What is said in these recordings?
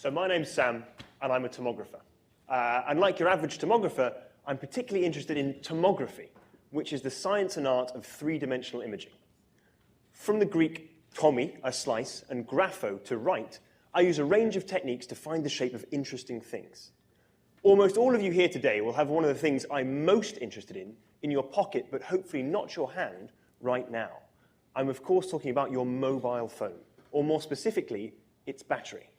So my name's Sam, and I'm a tomographer. And like your average tomographer, I'm particularly interested in tomography, which is the science and art of three-dimensional imaging. From the Greek tomi, a slice, and grapho, to write, I use a range of techniques to find the shape of interesting things. Almost all of you here today will have one of the things I'm most interested in your pocket, but hopefully not your hand, right now. I'm, of course, talking about your mobile phone, or more specifically, its battery.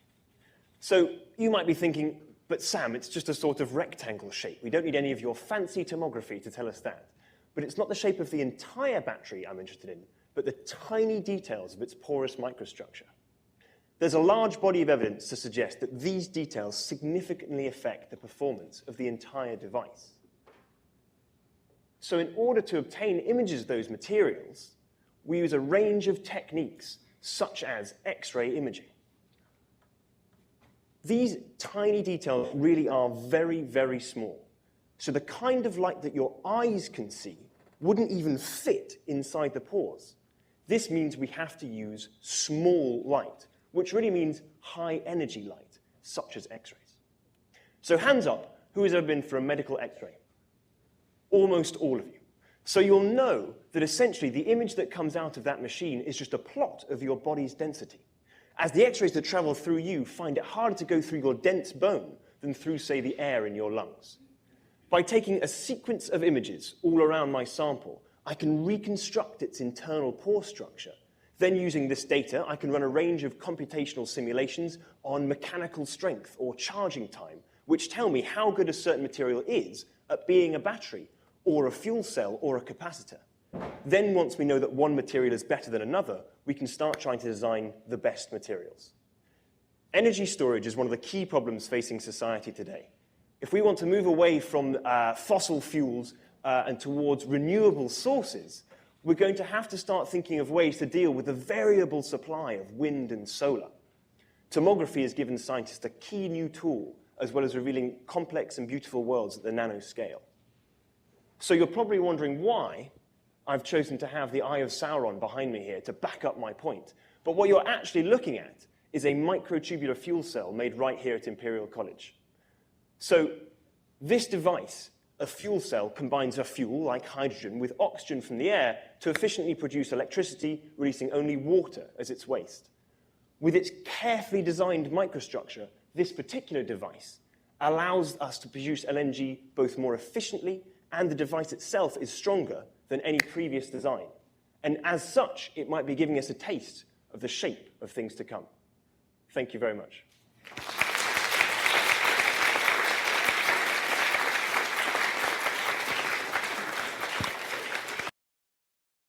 So you might be thinking, but Sam, it's just a sort of rectangle shape. We don't need any of your fancy tomography to tell us that. But it's not the shape of the entire battery I'm interested in, but the tiny details of its porous microstructure. There's a large body of evidence to suggest that these details significantly affect the performance of the entire device. So in order to obtain images of those materials, we use a range of techniques, such as X-ray imaging. These tiny details really are very, very small. So the kind of light that your eyes can see wouldn't even fit inside the pores. This means we have to use small light, which really means high-energy light, such as X-rays. So hands up, who has ever been for a medical X-ray? Almost all of you. So you'll know that essentially the image that comes out of that machine is just a plot of your body's density, as the X-rays that travel through you find it harder to go through your dense bone than through, say, the air in your lungs. By taking a sequence of images all around my sample, I can reconstruct its internal pore structure. Then using this data, I can run a range of computational simulations on mechanical strength or charging time, which tell me how good a certain material is at being a battery, or a fuel cell, or a capacitor. Then once we know that one material is better than another, we can start trying to design the best materials. Energy storage is one of the key problems facing society today. If we want to move away from fossil fuels and towards renewable sources, we're going to have to start thinking of ways to deal with the variable supply of wind and solar. Tomography has given scientists a key new tool, as well as revealing complex and beautiful worlds at the nanoscale. So you're probably wondering why I've chosen to have the Eye of Sauron behind me here to back up my point. But what you're actually looking at is a microtubular fuel cell made right here at Imperial College. So this device, a fuel cell, combines a fuel, like hydrogen, with oxygen from the air to efficiently produce electricity, releasing only water as its waste. With its carefully designed microstructure, this particular device allows us to produce LNG both more efficiently, and the device itself is stronger than any previous design. And as such, it might be giving us a taste of the shape of things to come. Thank you very much.